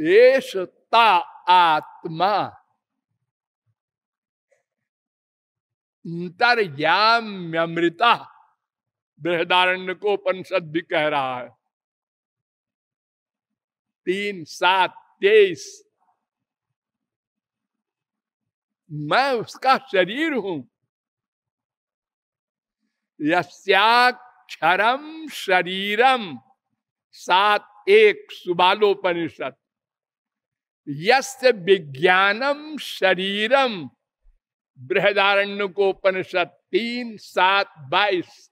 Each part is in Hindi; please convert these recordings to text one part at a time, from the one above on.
एष ता आत्मा अंतर्याम्यमृता, बृहदारण्य को उपनिषद भी कह रहा है 3:7-23। मैं उसका शरीर हूं। यस्याक्षरम शरीरम 7:1 सुबालोपनिषद। यस्य विज्ञानम शरीरम बृहदारण्यकोपनिषद 3:7-22।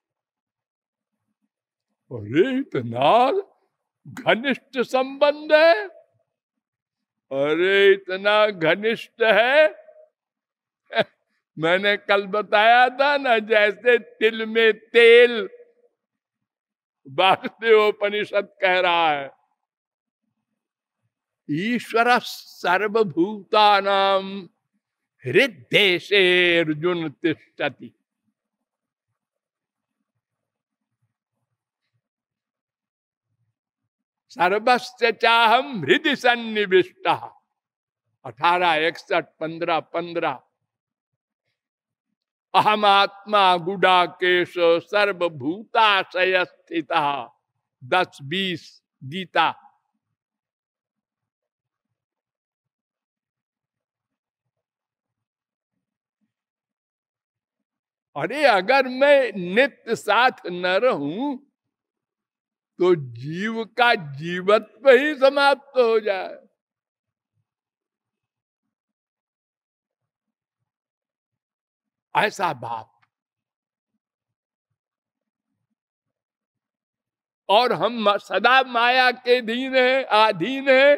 अरे इतना घनिष्ठ संबंध है, अरे इतना घनिष्ठ है। मैंने कल बताया था ना, जैसे तिल में तेल, वासुदेवोपनिषद कह रहा है ईश्वर सर्वभूतानां हृद्देशे अर्जुन तिष्ठति। सर्वस्य चाहम हृदय सन्निविष्टा 18:61, 15:15। अहम आत्मा गुडाकेश सर्वभूताशय स्थिता 10:20 गीता। अरे अगर मैं नित्य साथ न रहूं तो जीव का जीवत्व ही समाप्त हो जाए। ऐसा भाव। और हम सदा माया के अधीन है।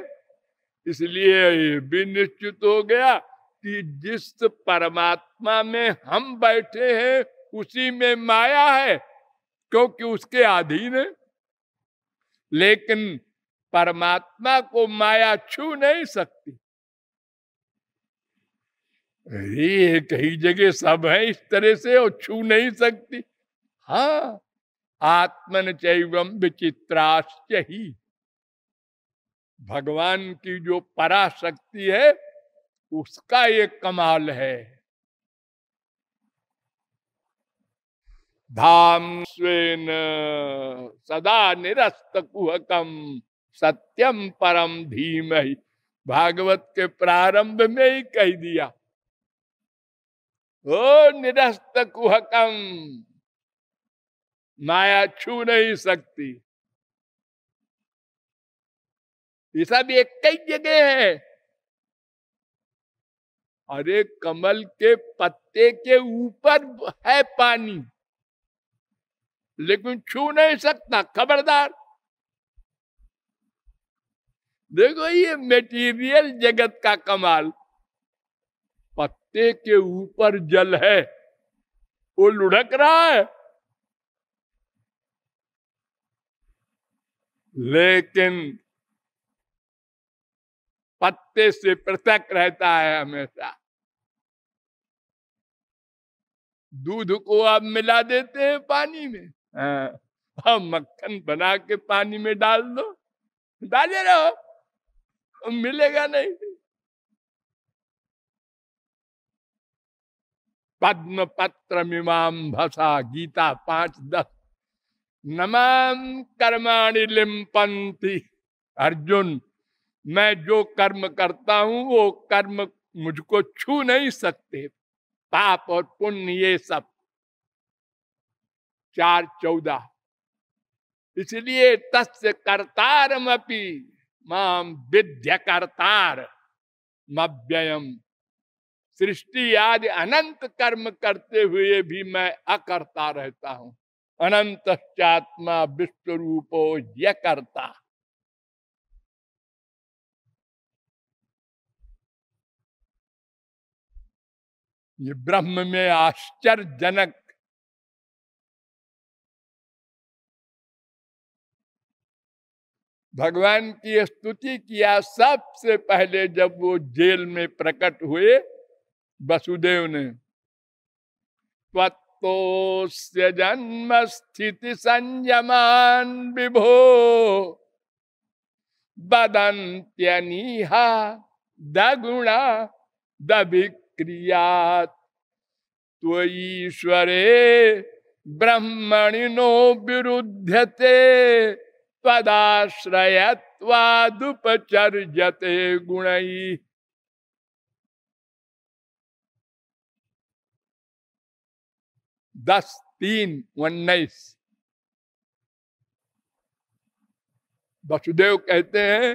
इसलिए ये भी निश्चित हो गया कि जिस परमात्मा में हम बैठे हैं उसी में माया है, क्योंकि उसके अधीन है। लेकिन परमात्मा को माया छू नहीं सकती। अरे कई जगह सब है इस तरह से और छू नहीं सकती। हाँ, आत्मन चैवम विचित्राश्च ही। भगवान की जो पराशक्ति है उसका ये कमाल है। धाम स्वेन सदा निरस्त कुहकम सत्यम परम धीमहि। भागवत के प्रारंभ में ही कह दिया, ओ निरस्त कुहकम, माया छू नहीं सकती। ये सब एक कई जगह है। अरे कमल के पत्ते के ऊपर है पानी, लेकिन छू नहीं सकता, खबरदार। देखो ये मेटीरियल जगत का कमाल। पत्ते के ऊपर जल है, वो लुढ़क रहा है, लेकिन पत्ते से पृथक रहता है हमेशा। दूध को आप मिला देते हैं पानी में, हाँ, मक्खन बना के पानी में डाल दो, डाले रहो, मिलेगा नहीं। पद्म पत्र मीमाम भसा, गीता 5:10। नमाम कर्माणि लिम्पन्ति। अर्जुन, मैं जो कर्म करता हूं वो कर्म मुझको छू नहीं सकते। पाप और पुण्य ये सब 4:14। इसलिए तस्य कर्तारमपि माम विद्य कर्तार मव्ययम। सृष्टि आदि अनंत कर्म करते हुए भी मैं अकर्ता रहता हूं। अनंतश्चात्मा विश्व रूपो य कर्ता। ये ब्रह्म में आश्चर्यजनक भगवान की स्तुति किया। सबसे पहले जब वो जेल में प्रकट हुए वसुदेव ने, त्वत्तोस्य जन्म स्थिति संयमान विभो बदन्त्यनीहा दगुणा दभिक्रियात् त्वयीश्वरे ब्रह्मणिनो विरुध्यते त्वदाश्रयत्वादुपचर्यते गुणैः। 10:3-19 वसुदेव कहते हैं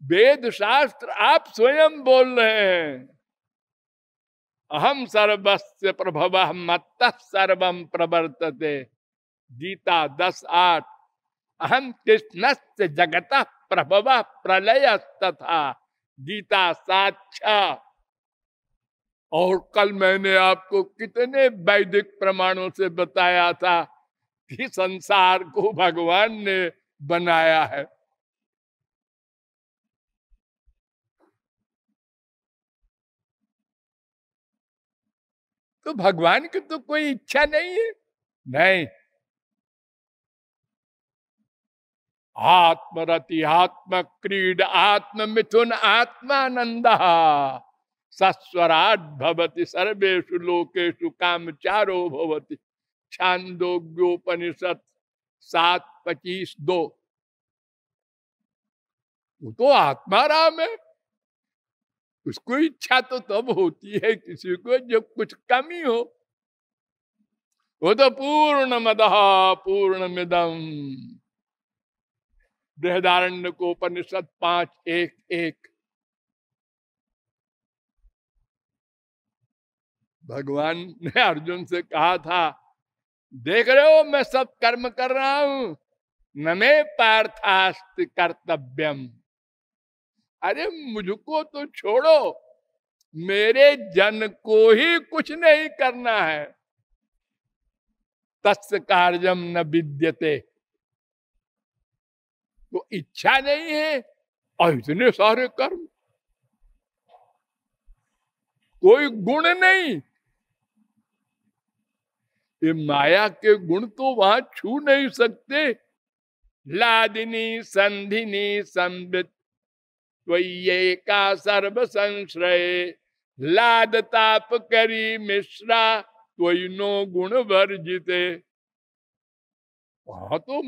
वेद शास्त्र आप स्वयं बोल रहे हैं, अहम सर्वस्य प्रभवः मत्तः सर्वं प्रवर्तते। गीता 10:8 अहम कृष्णस्य जगतः प्रभवः प्रलयस्तथा। गीता 7:6। और कल मैंने आपको कितने वैदिक प्रमाणों से बताया था कि संसार को भगवान ने बनाया है। तो भगवान की तो कोई इच्छा नहीं है। नहीं, आत्मरति आत्म क्रीड आत्म मिथुन आत्मानंद सस्वराट भवति सर्वेषु लोकेषु कामचारो भवति। छांदोग्योपनिषद 7:25-2। वो तो आत्माराम है। उसको इच्छा तो तब होती है किसी को जब कुछ कमी हो। वो तो पूर्णमदः पूर्णमिदम्। बृहदारण्यकोपनिषद 5:1-1। भगवान ने अर्जुन से कहा था, देख रहे हो मैं सब कर्म कर रहा हूं, न मे पार्थास्ति कर्तव्यम। अरे मुझको तो छोड़ो, मेरे जन को ही कुछ नहीं करना है। तस्य कार्यम न विद्यते। तो इच्छा नहीं है और इतने सारे कर्म, कोई गुण नहीं। ये माया के गुण तो वहां छू नहीं सकते। लादिनी संधिनी संबित त्वय्येका सर्व संश्रय। लाद ताप करी मिश्रा त्वय्नो गुण वर्जिते। वहां तो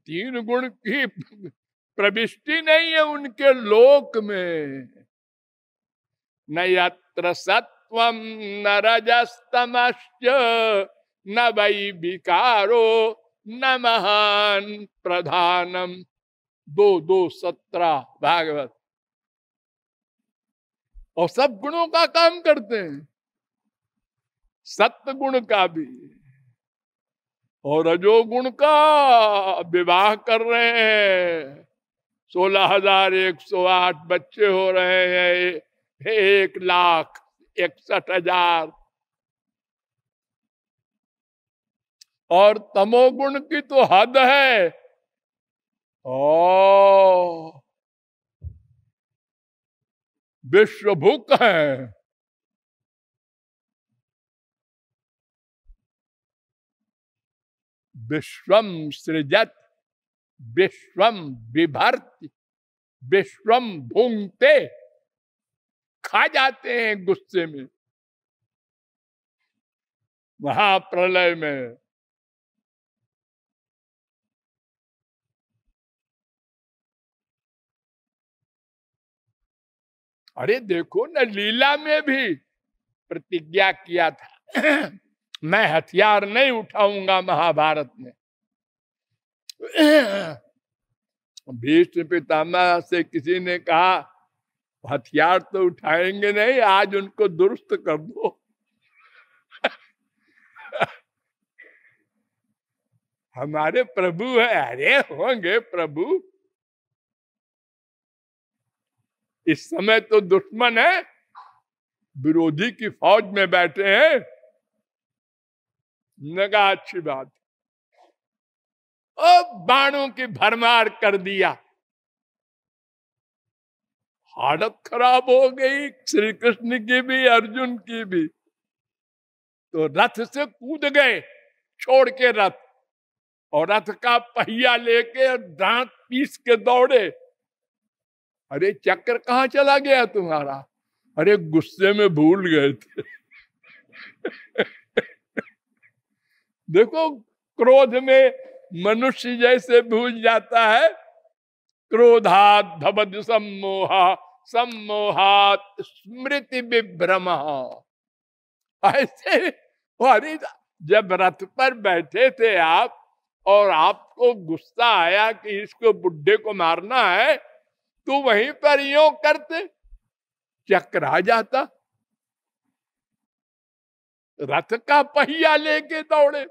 3 गुण की प्रविष्टि नहीं है उनके लोक में। न यत्र सत्वम न रजस्तमश्च न वै विकारो न महान प्रधानम। 2:17 भागवत। और सब गुणों का काम करते हैं, सत्य गुण का भी और रजोगुण का। विवाह कर रहे हैं, 16,108 बच्चे हो रहे हैं, 1,61,000। और तमोगुण की तो हद है। ओ विश्व भूख है। विश्वम सृजत विश्वम बिभर्ति विश्वम भुंगते। खा जाते हैं गुस्से में, महाप्रलय में। अरे देखो न, लीला में भी प्रतिज्ञा किया था मैं हथियार नहीं उठाऊंगा। महाभारत में भीष्म पितामह से किसी ने कहा हथियार तो उठाएंगे नहीं, आज उनको दुरुस्त कर दो। हमारे प्रभु है। अरे होंगे प्रभु, इस समय तो दुश्मन है, विरोधी की फौज में बैठे हैं। नगा अच्छी बात। अब बाणों की भरमार कर दिया, हालत खराब हो गई श्री कृष्ण की भी अर्जुन की भी। तो रथ से कूद गए, छोड़ के रथ, और रथ का पहिया लेके दांत पीस के दौड़े। अरे चक्र कहाँ चला गया तुम्हारा? अरे गुस्से में भूल गए थे। देखो क्रोध में मनुष्य जैसे भूल जाता है। क्रोधात भवति सम्मोहा, सम्मोहात स्मृति विभ्रम। ऐसे अरे जब रथ पर बैठे थे आप और आपको गुस्सा आया कि इसको बुड्ढे को मारना है, तो वहीं पर यूं करते, चक्र आ जाता, रथ का पहिया लेके दौड़े।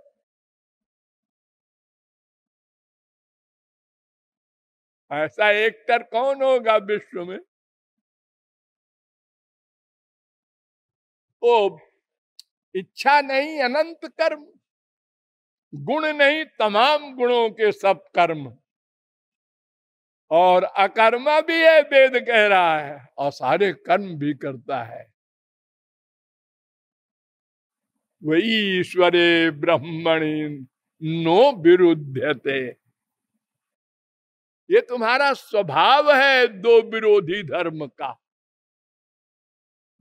ऐसा एक्टर कौन होगा विश्व में? ओ इच्छा नहीं अनंत कर्म, गुण नहीं तमाम गुणों के सब कर्म, और अकर्मा भी है वेद कह रहा है, और सारे कर्म भी करता है। वही ईश्वरे ब्रह्मणि नो विरुध्यते। ये तुम्हारा स्वभाव है दो विरोधी धर्म का।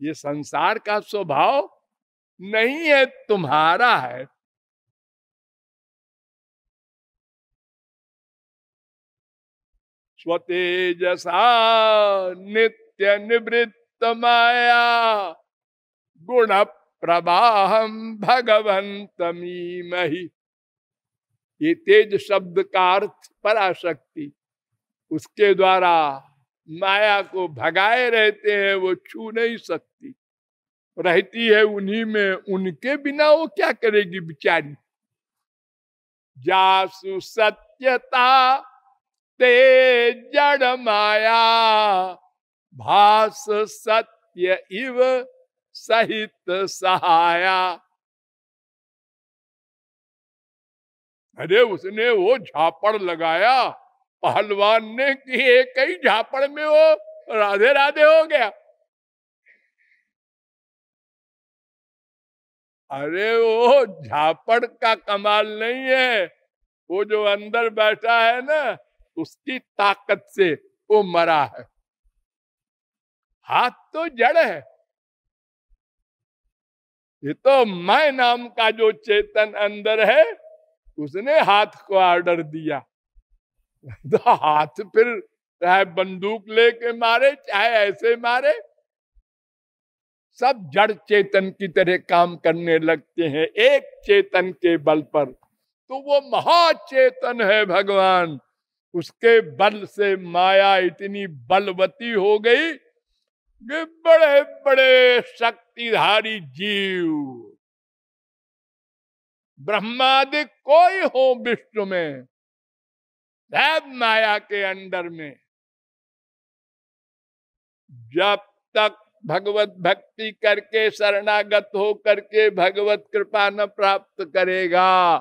ये संसार का स्वभाव नहीं है, तुम्हारा है। स्वतेजसा नित्य निवृत्त माया गुण प्रवाहम भगवंतमीमहि। ये तेज शब्द का अर्थ पराशक्ति, उसके द्वारा माया को भगाए रहते हैं, वो छू नहीं सकती, रहती है उन्हीं में। उनके बिना वो क्या करेगी बिचारी। जासु सत्यता ते जड़ माया भास सत्य इव सहित सहाया। अरे उसने वो झापड़ लगाया पहलवान ने कि एक ही झापड़ में वो राधे राधे हो गया। अरे वो झापड़ का कमाल नहीं है, वो जो अंदर बैठा है ना, उसकी ताकत से वो मरा है। हाथ तो जड़ है। ये तो मैं नाम का जो चेतन अंदर है, उसने हाथ को ऑर्डर दिया। तो हाथ फिर चाहे बंदूक लेके मारे चाहे ऐसे मारे, सब जड़ चेतन की तरह काम करने लगते हैं एक चेतन के बल पर। तो वो महाचेतन है भगवान, उसके बल से माया इतनी बलवती हो गई कि बड़े बड़े शक्तिधारी जीव, ब्रह्मादि कोई हो विश्व में, सब माया के अंडर में। जब तक भगवत भक्ति करके शरणागत हो करके भगवत कृपा न प्राप्त करेगा,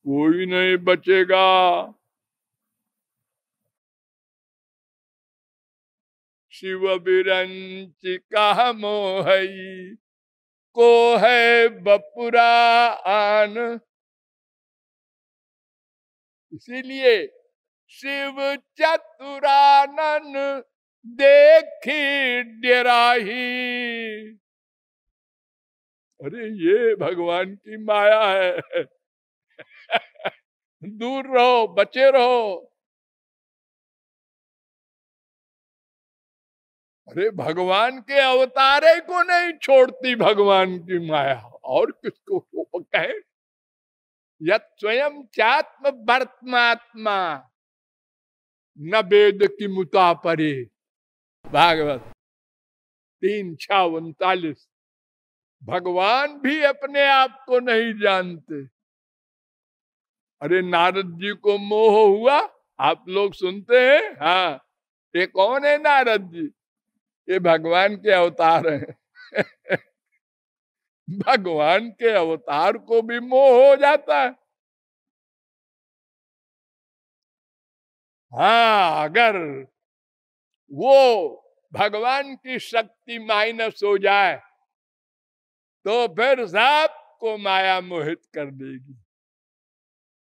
कोई नहीं बचेगा। शिव बिरंच कह मोहई को है बपुरान। इसीलिए शिव चतुरानन देखी डेराही। अरे ये भगवान की माया है। दूर रहो, बचे रहो। अरे भगवान के अवतारे को नहीं छोड़ती भगवान की माया, और किसको कहे। यत स्वयं चात्म वर्तमात्मा न वेद की मुता परे। भागवत 3:39। भगवान भी अपने आप को नहीं जानते। अरे नारद जी को मोह हुआ, आप लोग सुनते हैं। हाँ, ये कौन है नारद जी? ये भगवान के अवतार हैं। भगवान के अवतार को भी मोह हो जाता है। हाँ, अगर वो भगवान की शक्ति माइनस हो जाए तो फिर सबको माया मोहित कर देगी।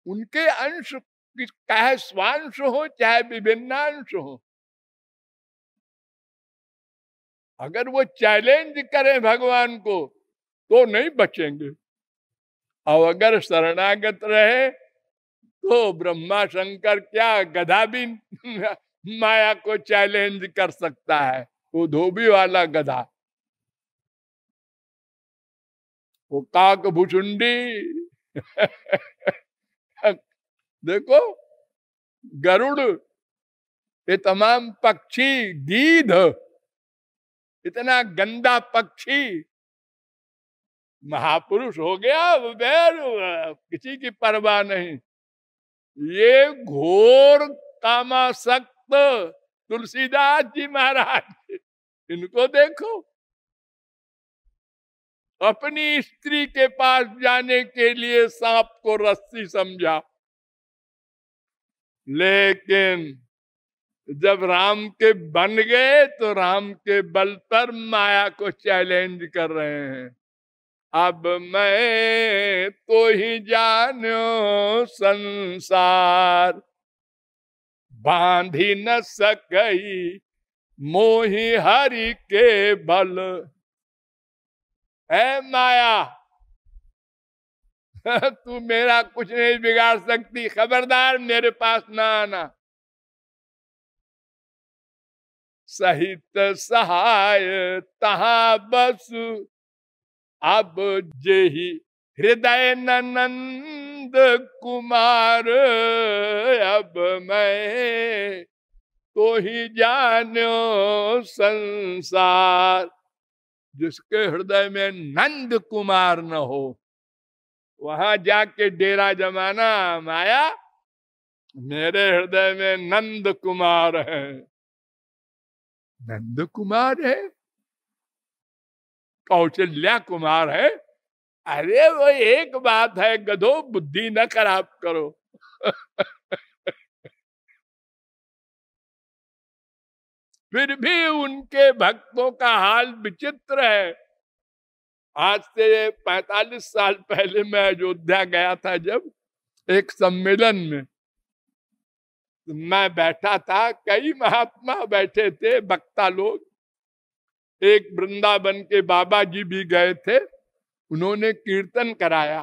उनके अंश कि चाहे स्वांश हो चाहे विभिन्नांश हो, अगर वो चैलेंज करें भगवान को तो नहीं बचेंगे। और अगर शरणागत रहे तो ब्रह्मा शंकर क्या गधा भी माया को चैलेंज कर सकता है, वो धोबी वाला गधा, वो काक भुचुंडी देखो गरुड़, ये तमाम पक्षी, गीध, इतना गंदा पक्षी महापुरुष हो गया, किसी की परवाह नहीं। ये घोर कामासक्त तुलसीदास जी महाराज, इनको देखो, अपनी स्त्री के पास जाने के लिए सांप को रस्सी समझा, लेकिन जब राम के बन गए तो राम के बल पर माया को चैलेंज कर रहे हैं। अब मैं तो ही जानो संसार, बांधी न सकई मोहि हरि के बल। है माया, तू मेरा कुछ नहीं बिगाड़ सकती, खबरदार मेरे पास ना आना। सहित सहाय तहा बस, अब जेहि हृदय नंद कुमार। अब मैं तो ही जानो संसार, जिसके हृदय में नंद कुमार न हो, वहां जाके डेरा जमाना। माया, मेरे हृदय में नंद कुमार है। नंद कुमार है, कौशल्या कुमार है, अरे वो एक बात है, गधो बुद्धि न खराब करो। फिर भी उनके भक्तों का हाल विचित्र है। आज से 45 साल पहले मैं अयोध्या गया था, जब एक सम्मेलन में मैं बैठा था, कई महात्मा बैठे थे, वक्ता लोग, एक वृंदावन के बाबा जी भी गए थे, उन्होंने कीर्तन कराया,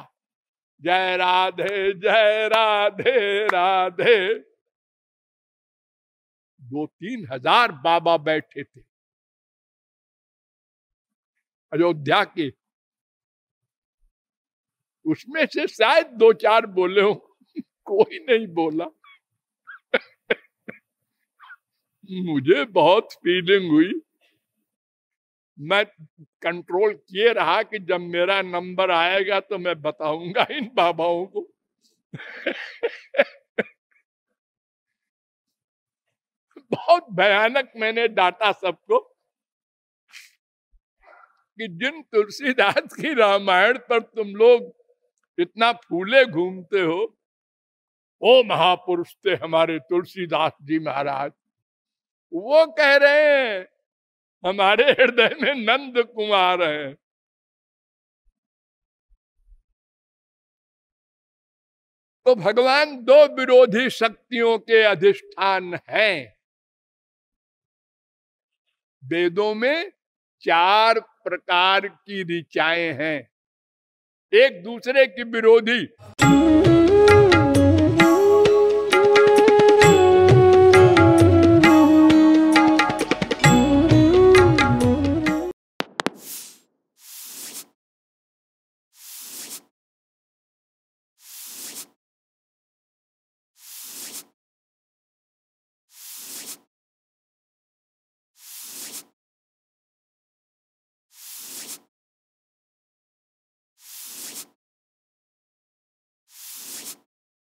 जय राधे राधे। 2-3 हजार बाबा बैठे थे अयोध्या के, उसमें से शायद 2-4 बोले हो, कोई नहीं बोला। मुझे बहुत फीलिंग हुई, मैं कंट्रोल किए रहा कि जब मेरा नंबर आएगा तो मैं बताऊंगा इन बाबाओं को। बहुत भयानक मैंने डांटा सबको कि जिन तुलसीदास की रामायण पर तुम लोग इतना फूले घूमते हो, वो महापुरुष थे हमारे तुलसीदास जी महाराज। वो कह रहे हैं हमारे हृदय में नंद कुमार है। तो भगवान 2 विरोधी शक्तियों के अधिष्ठान हैं। वेदों में 4 प्रकार की ऋचाएं हैं, एक दूसरे की विरोधी।